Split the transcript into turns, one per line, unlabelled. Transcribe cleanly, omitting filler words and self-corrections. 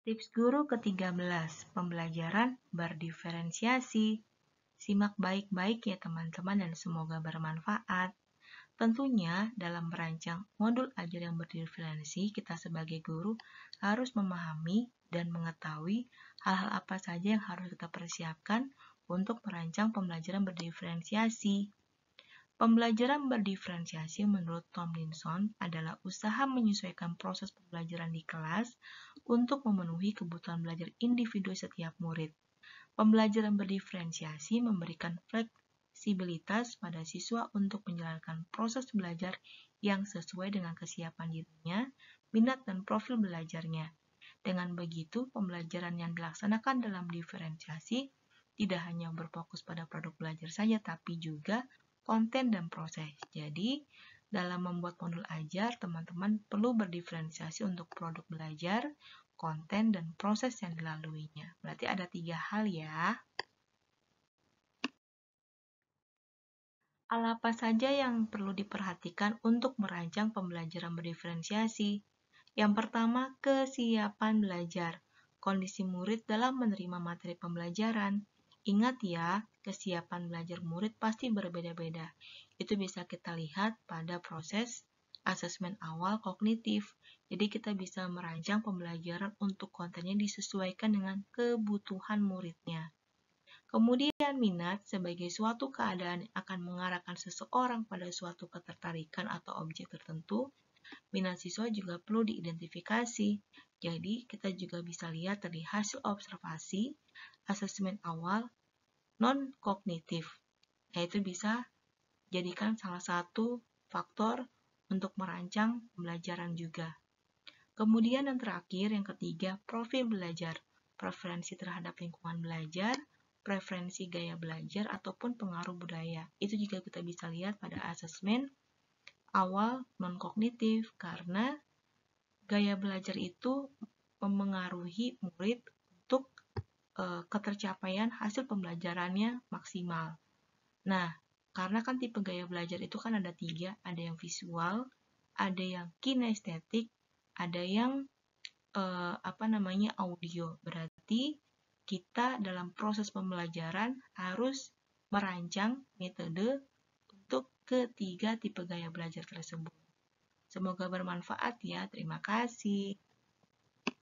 Tips guru ke-13, pembelajaran berdiferensiasi. Simak baik-baik ya teman-teman dan semoga bermanfaat. Tentunya dalam merancang modul ajar yang berdiferensi, kita sebagai guru harus memahami dan mengetahui hal-hal apa saja yang harus kita persiapkan untuk merancang pembelajaran berdiferensiasi. Pembelajaran berdiferensiasi menurut Tomlinson adalah usaha menyesuaikan proses pembelajaran di kelas untuk memenuhi kebutuhan belajar individu setiap murid. Pembelajaran berdiferensiasi memberikan fleksibilitas pada siswa untuk menjalankan proses belajar yang sesuai dengan kesiapan dirinya, minat dan profil belajarnya. Dengan begitu, pembelajaran yang dilaksanakan dalam diferensiasi tidak hanya berfokus pada produk belajar saja, tapi juga konten dan proses. Jadi, dalam membuat modul ajar, teman-teman perlu berdiferensiasi untuk produk belajar, konten, dan proses yang dilaluinya. Berarti ada 3 hal ya. Hal apa saja yang perlu diperhatikan untuk merancang pembelajaran berdiferensiasi? Yang pertama, kesiapan belajar. Kondisi murid dalam menerima materi pembelajaran. Ingat ya, kesiapan belajar murid pasti berbeda-beda. Itu bisa kita lihat pada proses asesmen awal kognitif. Jadi kita bisa merancang pembelajaran untuk kontennya disesuaikan dengan kebutuhan muridnya. Kemudian minat sebagai suatu keadaan akan mengarahkan seseorang pada suatu ketertarikan atau objek tertentu. Minat siswa juga perlu diidentifikasi. Jadi, kita juga bisa lihat dari hasil observasi, asesmen awal, non-kognitif. Yaitu bisa jadikan salah satu faktor untuk merancang pembelajaran juga. Kemudian yang terakhir, yang ketiga, profil belajar. Preferensi terhadap lingkungan belajar, preferensi gaya belajar, ataupun pengaruh budaya. Itu juga kita bisa lihat pada asesmen awal non-kognitif, karena gaya belajar itu memengaruhi murid untuk ketercapaian hasil pembelajarannya maksimal. Nah, karena kan tipe gaya belajar itu kan ada 3, ada yang visual, ada yang kinestetik, ada yang audio. Berarti kita dalam proses pembelajaran harus merancang metode untuk ketiga tipe gaya belajar tersebut. Semoga bermanfaat ya. Terima kasih.